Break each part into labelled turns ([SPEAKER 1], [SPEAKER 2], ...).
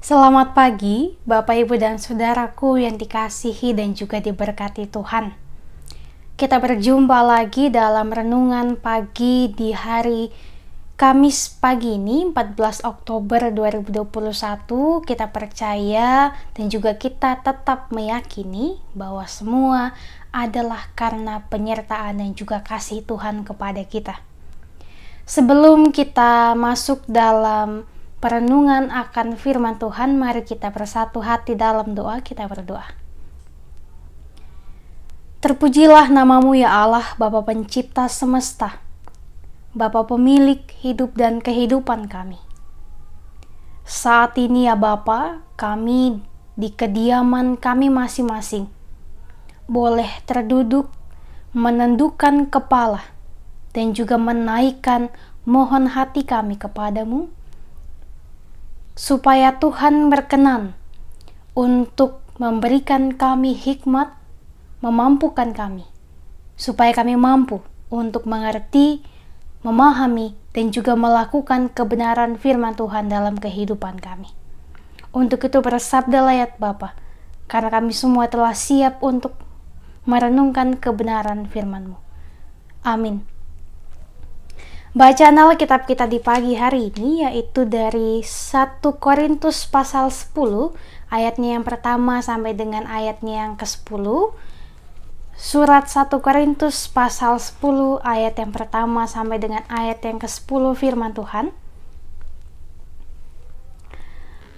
[SPEAKER 1] Selamat pagi, Bapak, Ibu, dan Saudaraku yang dikasihi dan juga diberkati Tuhan. Kita berjumpa lagi dalam renungan pagi di hari Kamis pagi ini, 14 Oktober 2021. Kita percaya dan juga kita tetap meyakini bahwa semua adalah karena penyertaan dan juga kasih Tuhan kepada kita. Sebelum kita masuk dalam perenungan akan firman Tuhan, mari kita bersatu hati dalam doa. Kita berdoa. Terpujilah nama-Mu ya Allah, Bapa pencipta semesta, Bapa pemilik hidup dan kehidupan kami. Saat ini ya Bapa, kami di kediaman kami masing-masing boleh terduduk, menundukkan kepala, dan juga menaikkan mohon hati kami kepadamu, supaya Tuhan berkenan untuk memberikan kami hikmat, memampukan kami, supaya kami mampu untuk mengerti, memahami, dan juga melakukan kebenaran firman Tuhan dalam kehidupan kami. Untuk itu bersabdalah ya Bapa, karena kami semua telah siap untuk merenungkan kebenaran firman-Mu. Amin. Bacaan Alkitab kita di pagi hari ini yaitu dari 1 Korintus pasal 10 ayatnya yang pertama sampai dengan ayatnya yang ke-10. Surat 1 Korintus pasal 10 ayat yang pertama sampai dengan ayat yang ke-10 firman Tuhan.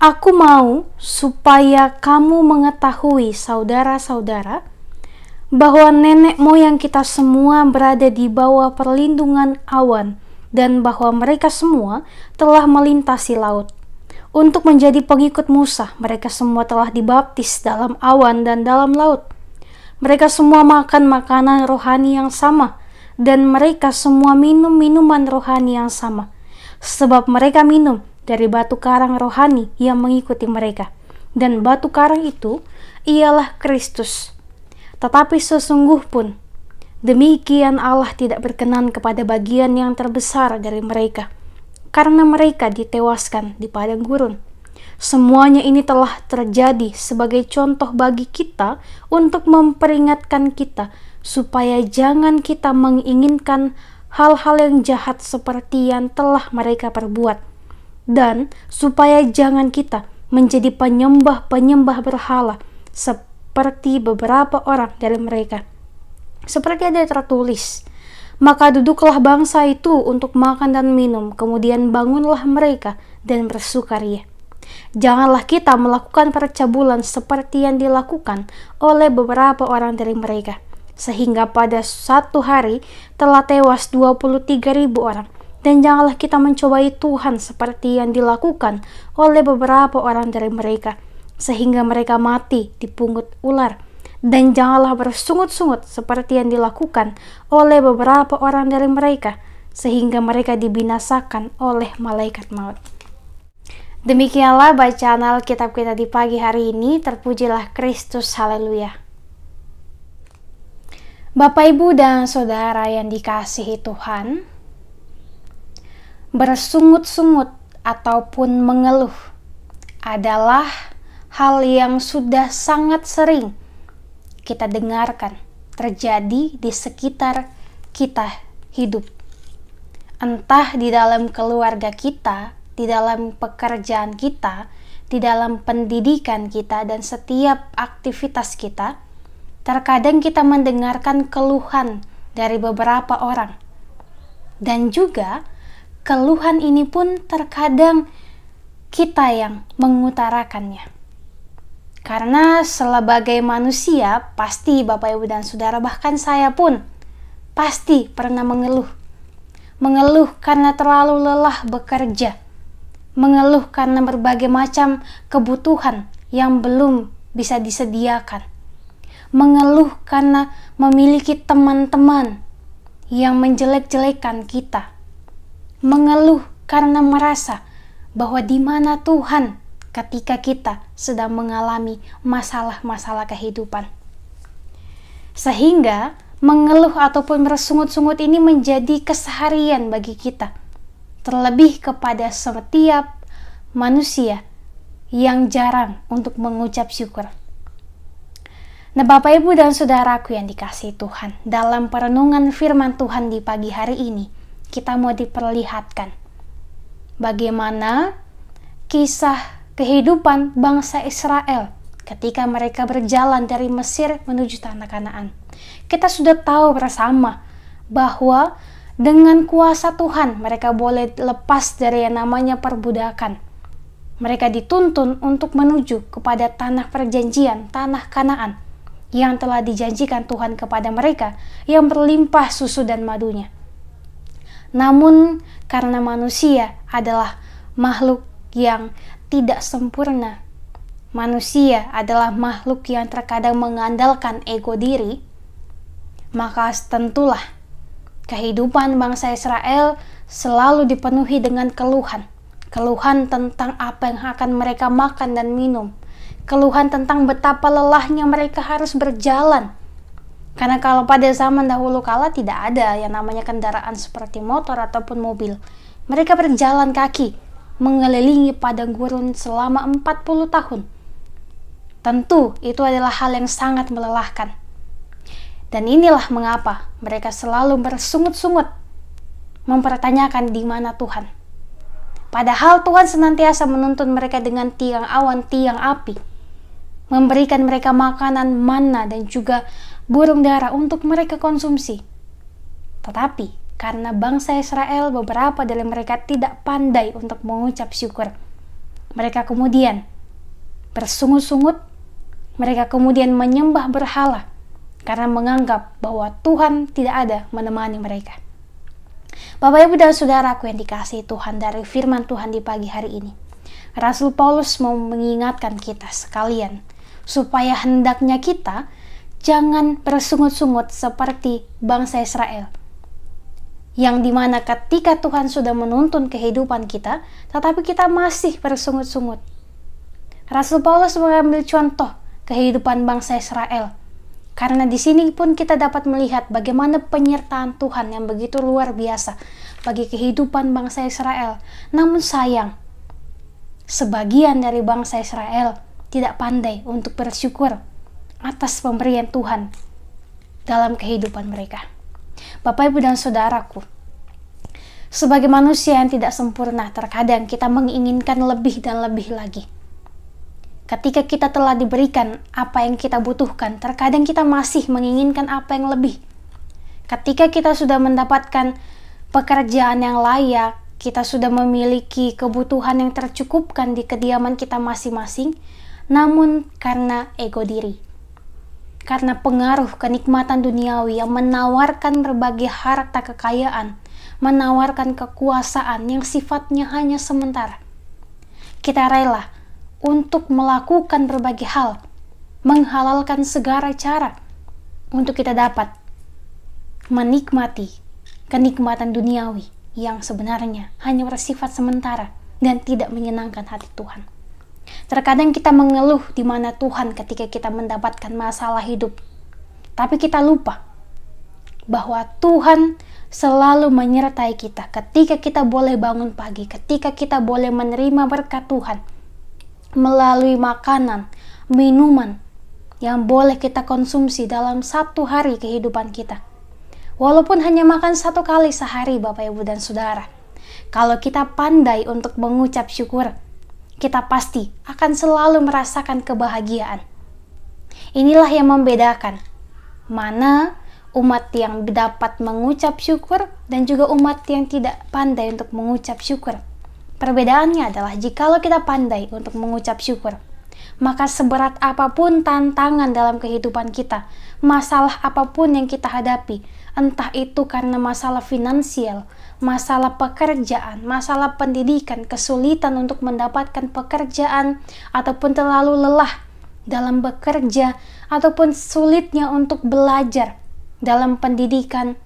[SPEAKER 1] Aku mau supaya kamu mengetahui, saudara-saudara, bahwa nenek moyang kita semua berada di bawah perlindungan awan, dan bahwa mereka semua telah melintasi laut. Untuk menjadi pengikut Musa, mereka semua telah dibaptis dalam awan dan dalam laut. Mereka semua makan makanan rohani yang sama, dan mereka semua minum minuman rohani yang sama, sebab mereka minum dari batu karang rohani yang mengikuti mereka, dan batu karang itu ialah Kristus. Tetapi sesungguh pun demikian Allah tidak berkenan kepada bagian yang terbesar dari mereka, karena mereka ditewaskan di padang gurun. Semuanya ini telah terjadi sebagai contoh bagi kita untuk memperingatkan kita supaya jangan kita menginginkan hal-hal yang jahat seperti yang telah mereka perbuat, dan supaya jangan kita menjadi penyembah-penyembah berhala seperti beberapa orang dari mereka. Seperti ada tertulis, maka duduklah bangsa itu untuk makan dan minum, kemudian bangunlah mereka dan bersukaria. Janganlah kita melakukan percabulan seperti yang dilakukan oleh beberapa orang dari mereka, sehingga pada satu hari telah tewas 23.000 orang. Dan janganlah kita mencobai Tuhan seperti yang dilakukan oleh beberapa orang dari mereka, sehingga mereka mati dipungut ular. Dan janganlah bersungut-sungut seperti yang dilakukan oleh beberapa orang dari mereka, sehingga mereka dibinasakan oleh malaikat maut. Demikianlah bacaan Alkitab kita di pagi hari ini. Terpujilah Kristus, haleluya. Bapak, Ibu, dan Saudara yang dikasihi Tuhan, bersungut-sungut ataupun mengeluh adalah hal yang sudah sangat sering kita dengarkan terjadi di sekitar kita hidup. Entah di dalam keluarga kita, di dalam pekerjaan kita, di dalam pendidikan kita, dan setiap aktivitas kita, terkadang kita mendengarkan keluhan dari beberapa orang. Dan juga keluhan ini pun terkadang kita yang mengutarakannya. Karena sebagai manusia, pasti Bapak, Ibu, dan Saudara, bahkan saya pun pasti pernah mengeluh. Mengeluh karena terlalu lelah bekerja. Mengeluh karena berbagai macam kebutuhan yang belum bisa disediakan. Mengeluh karena memiliki teman-teman yang menjelek-jelekan kita. Mengeluh karena merasa bahwa di mana Tuhan ketika kita sedang mengalami masalah-masalah kehidupan. Sehingga mengeluh ataupun bersungut-sungut ini menjadi keseharian bagi kita. Terlebih kepada setiap manusia yang jarang untuk mengucap syukur. Nah, Bapak, Ibu, dan saudaraku yang dikasihi Tuhan, dalam perenungan firman Tuhan di pagi hari ini, kita mau diperlihatkan bagaimana kisah kehidupan bangsa Israel ketika mereka berjalan dari Mesir menuju tanah Kanaan. Kita sudah tahu bersama bahwa dengan kuasa Tuhan mereka boleh lepas dari yang namanya perbudakan. Mereka dituntun untuk menuju kepada tanah perjanjian, tanah Kanaan, yang telah dijanjikan Tuhan kepada mereka, yang berlimpah susu dan madunya. Namun karena manusia adalah makhluk yang tidak sempurna, manusia adalah makhluk yang terkadang mengandalkan ego diri, maka tentulah kehidupan bangsa Israel selalu dipenuhi dengan keluhan. Keluhan tentang apa yang akan mereka makan dan minum. Keluhan tentang betapa lelahnya mereka harus berjalan. Karena kalau pada zaman dahulu kala tidak ada yang namanya kendaraan seperti motor ataupun mobil. Mereka berjalan kaki, mengelilingi padang gurun selama 40 tahun. Tentu itu adalah hal yang sangat melelahkan. Dan inilah mengapa mereka selalu bersungut-sungut, mempertanyakan di mana Tuhan. Padahal Tuhan senantiasa menuntun mereka dengan tiang awan, tiang api, memberikan mereka makanan manna dan juga burung dara untuk mereka konsumsi. Tetapi karena bangsa Israel, beberapa dari mereka tidak pandai untuk mengucap syukur. Mereka kemudian bersungut-sungut, mereka kemudian menyembah berhala karena menganggap bahwa Tuhan tidak ada menemani mereka. Bapak, Ibu, dan saudaraku yang dikasihi Tuhan, dari firman Tuhan di pagi hari ini, Rasul Paulus mau mengingatkan kita sekalian supaya hendaknya kita jangan bersungut-sungut seperti bangsa Israel, yang dimana ketika Tuhan sudah menuntun kehidupan kita, tetapi kita masih bersungut-sungut. Rasul Paulus mengambil contoh kehidupan bangsa Israel, karena di sini pun kita dapat melihat bagaimana penyertaan Tuhan yang begitu luar biasa bagi kehidupan bangsa Israel. Namun sayang, sebagian dari bangsa Israel tidak pandai untuk bersyukur atas pemberian Tuhan dalam kehidupan mereka. Bapak, Ibu, dan saudaraku, sebagai manusia yang tidak sempurna, terkadang kita menginginkan lebih dan lebih lagi. Ketika kita telah diberikan apa yang kita butuhkan, terkadang kita masih menginginkan apa yang lebih. Ketika kita sudah mendapatkan pekerjaan yang layak, kita sudah memiliki kebutuhan yang tercukupkan di kediaman kita masing-masing, namun karena ego diri, karena pengaruh kenikmatan duniawi yang menawarkan berbagai harta kekayaan, menawarkan kekuasaan yang sifatnya hanya sementara, kita rela untuk melakukan berbagai hal, menghalalkan segala cara untuk kita dapat menikmati kenikmatan duniawi yang sebenarnya hanya bersifat sementara dan tidak menyenangkan hati Tuhan. Terkadang kita mengeluh di mana Tuhan ketika kita mendapatkan masalah hidup, tapi kita lupa bahwa Tuhan selalu menyertai kita ketika kita boleh bangun pagi, ketika kita boleh menerima berkat Tuhan melalui makanan, minuman yang boleh kita konsumsi dalam satu hari kehidupan kita. Walaupun hanya makan satu kali sehari, Bapak, Ibu, dan saudara, kalau kita pandai untuk mengucap syukur, kita pasti akan selalu merasakan kebahagiaan. Inilah yang membedakan mana umat yang dapat mengucap syukur dan juga umat yang tidak pandai untuk mengucap syukur. Perbedaannya adalah jikalau kita pandai untuk mengucap syukur, maka seberat apapun tantangan dalam kehidupan kita, masalah apapun yang kita hadapi, entah itu karena masalah finansial, masalah pekerjaan, masalah pendidikan, kesulitan untuk mendapatkan pekerjaan, ataupun terlalu lelah dalam bekerja, ataupun sulitnya untuk belajar dalam pendidikan,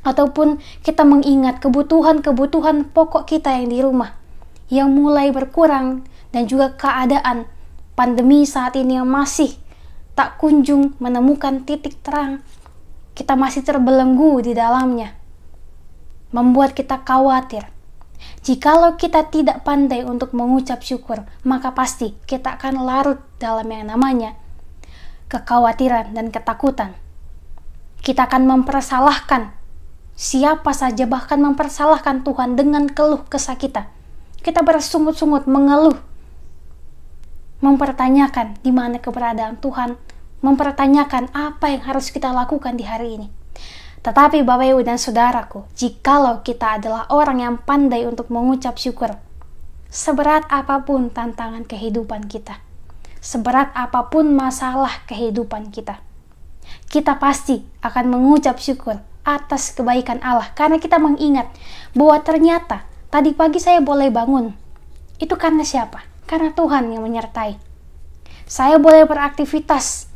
[SPEAKER 1] ataupun kita mengingat kebutuhan-kebutuhan pokok kita yang di rumah yang mulai berkurang, dan juga keadaan pandemi saat ini yang masih tak kunjung menemukan titik terang, kita masih terbelenggu di dalamnya, membuat kita khawatir. Jikalau kita tidak pandai untuk mengucap syukur, maka pasti kita akan larut dalam yang namanya kekhawatiran dan ketakutan. Kita akan mempersalahkan siapa saja, bahkan mempersalahkan Tuhan dengan keluh kesah kita. Kita bersungut-sungut, mengeluh, mempertanyakan di mana keberadaan Tuhan, mempertanyakan apa yang harus kita lakukan di hari ini. Tetapi Bapak Ibu dan Saudaraku, jikalau kita adalah orang yang pandai untuk mengucap syukur, seberat apapun tantangan kehidupan kita, seberat apapun masalah kehidupan kita, kita pasti akan mengucap syukur atas kebaikan Allah, karena kita mengingat bahwa ternyata tadi pagi saya boleh bangun. Itu karena siapa? Karena Tuhan yang menyertai. Saya boleh beraktivitas.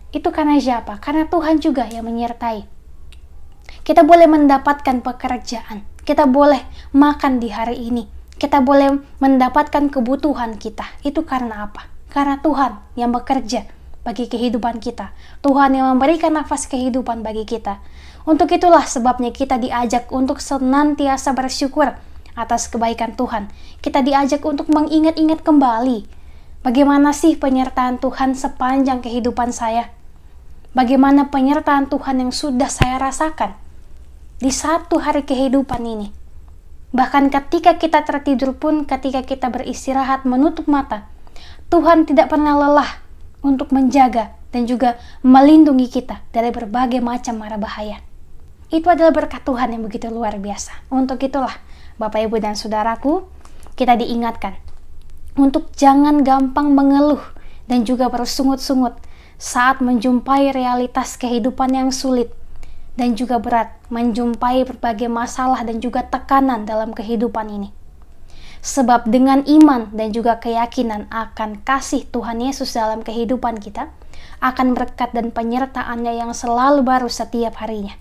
[SPEAKER 1] Itu karena siapa? Karena Tuhan juga yang menyertai. Kita boleh mendapatkan pekerjaan. Kita boleh makan di hari ini. Kita boleh mendapatkan kebutuhan kita. Itu karena apa? Karena Tuhan yang bekerja bagi kehidupan kita. Tuhan yang memberikan nafas kehidupan bagi kita. Untuk itulah sebabnya kita diajak untuk senantiasa bersyukur atas kebaikan Tuhan. Kita diajak untuk mengingat-ingat kembali bagaimana sih penyertaan Tuhan sepanjang kehidupan saya. Bagaimana penyertaan Tuhan yang sudah saya rasakan di satu hari kehidupan ini. Bahkan ketika kita tertidur pun, ketika kita beristirahat menutup mata, Tuhan tidak pernah lelah untuk menjaga dan juga melindungi kita dari berbagai macam mara bahaya. Itu adalah berkat Tuhan yang begitu luar biasa. Untuk itulah Bapak Ibu dan Saudaraku, kita diingatkan untuk jangan gampang mengeluh dan juga bersungut-sungut saat menjumpai realitas kehidupan yang sulit dan juga berat, menjumpai berbagai masalah dan juga tekanan dalam kehidupan ini. Sebab dengan iman dan juga keyakinan akan kasih Tuhan Yesus dalam kehidupan kita, akan berkat dan penyertaannya yang selalu baru setiap harinya.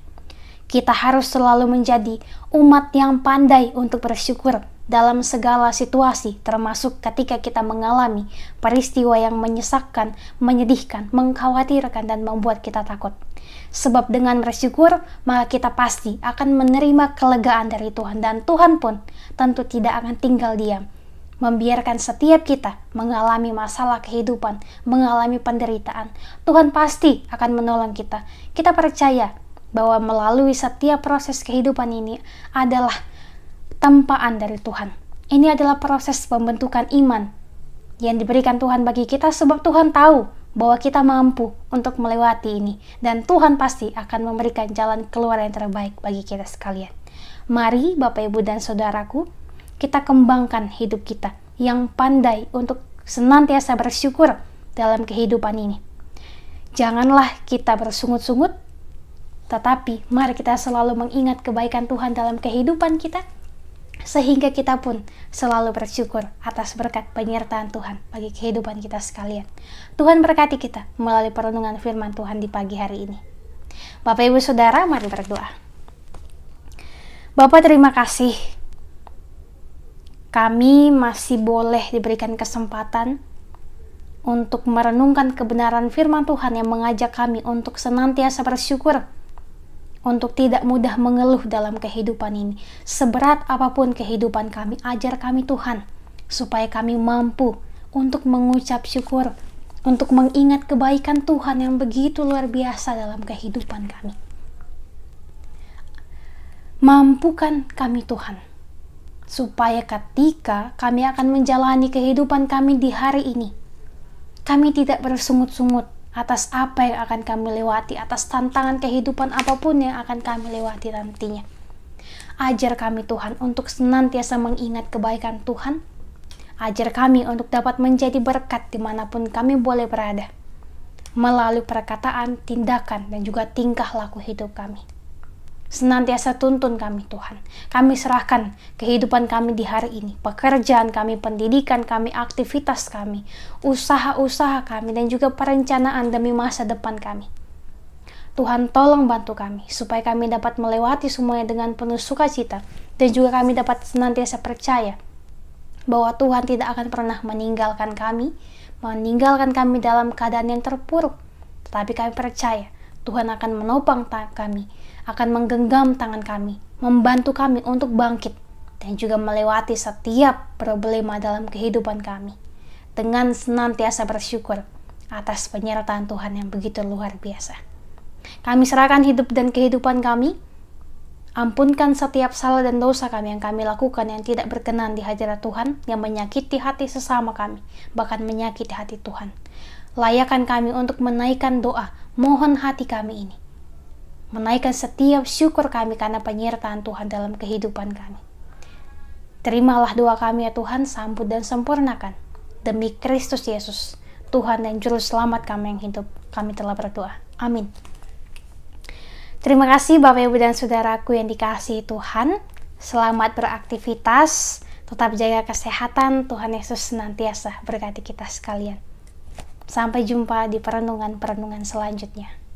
[SPEAKER 1] Kita harus selalu menjadi umat yang pandai untuk bersyukur dalam segala situasi, termasuk ketika kita mengalami peristiwa yang menyesakkan, menyedihkan, mengkhawatirkan, dan membuat kita takut. Sebab dengan bersyukur, maka kita pasti akan menerima kelegaan dari Tuhan, dan Tuhan pun tentu tidak akan tinggal diam, membiarkan setiap kita mengalami masalah kehidupan, mengalami penderitaan. Tuhan pasti akan menolong kita. Kita percaya bahwa melalui setiap proses kehidupan ini adalah tempaan dari Tuhan. Ini adalah proses pembentukan iman yang diberikan Tuhan bagi kita, sebab Tuhan tahu bahwa kita mampu untuk melewati ini, dan Tuhan pasti akan memberikan jalan keluar yang terbaik bagi kita sekalian. Mari Bapak Ibu dan Saudaraku, kita kembangkan hidup kita yang pandai untuk senantiasa bersyukur dalam kehidupan ini. Janganlah kita bersungut-sungut, tetapi mari kita selalu mengingat kebaikan Tuhan dalam kehidupan kita, sehingga kita pun selalu bersyukur atas berkat penyertaan Tuhan bagi kehidupan kita sekalian. Tuhan berkati kita melalui perenungan firman Tuhan di pagi hari ini. Bapak Ibu Saudara, mari berdoa. Bapak, terima kasih. Kami masih boleh diberikan kesempatan untuk merenungkan kebenaran firman Tuhan yang mengajak kami untuk senantiasa bersyukur, untuk tidak mudah mengeluh dalam kehidupan ini. Seberat apapun kehidupan kami, ajar kami Tuhan, supaya kami mampu untuk mengucap syukur, untuk mengingat kebaikan Tuhan yang begitu luar biasa dalam kehidupan kami. Mampukan kami Tuhan, supaya ketika kami akan menjalani kehidupan kami di hari ini, kami tidak bersungut-sungut atas apa yang akan kami lewati, atas tantangan kehidupan apapun yang akan kami lewati nantinya. Ajar kami Tuhan untuk senantiasa mengingat kebaikan Tuhan. Ajar kami untuk dapat menjadi berkat dimanapun kami boleh berada, melalui perkataan, tindakan, dan juga tingkah laku hidup kami. Senantiasa tuntun kami Tuhan. Kami serahkan kehidupan kami di hari ini, pekerjaan kami, pendidikan kami, aktivitas kami, usaha-usaha kami, dan juga perencanaan demi masa depan kami. Tuhan, tolong bantu kami supaya kami dapat melewati semuanya dengan penuh sukacita, dan juga kami dapat senantiasa percaya bahwa Tuhan tidak akan pernah meninggalkan kami dalam keadaan yang terpuruk. Tetapi kami percaya Tuhan akan menopang kami, akan menggenggam tangan kami, membantu kami untuk bangkit dan juga melewati setiap problema dalam kehidupan kami dengan senantiasa bersyukur atas penyertaan Tuhan yang begitu luar biasa. Kami serahkan hidup dan kehidupan kami. Ampunkan setiap salah dan dosa kami yang kami lakukan yang tidak berkenan di hadirat Tuhan, yang menyakiti hati sesama kami, bahkan menyakiti hati Tuhan. Layakan kami untuk menaikkan doa, mohon hati kami ini. Menaikkan setiap syukur kami karena penyertaan Tuhan dalam kehidupan kami. Terimalah doa kami ya Tuhan, sambut dan sempurnakan. Demi Kristus Yesus, Tuhan dan Juru Selamat kami yang hidup, kami telah berdoa. Amin. Terima kasih Bapak Ibu dan Saudaraku yang dikasihi Tuhan. Selamat beraktivitas, tetap jaga kesehatan. Tuhan Yesus senantiasa berkati kita sekalian. Sampai jumpa di perenungan-perenungan selanjutnya.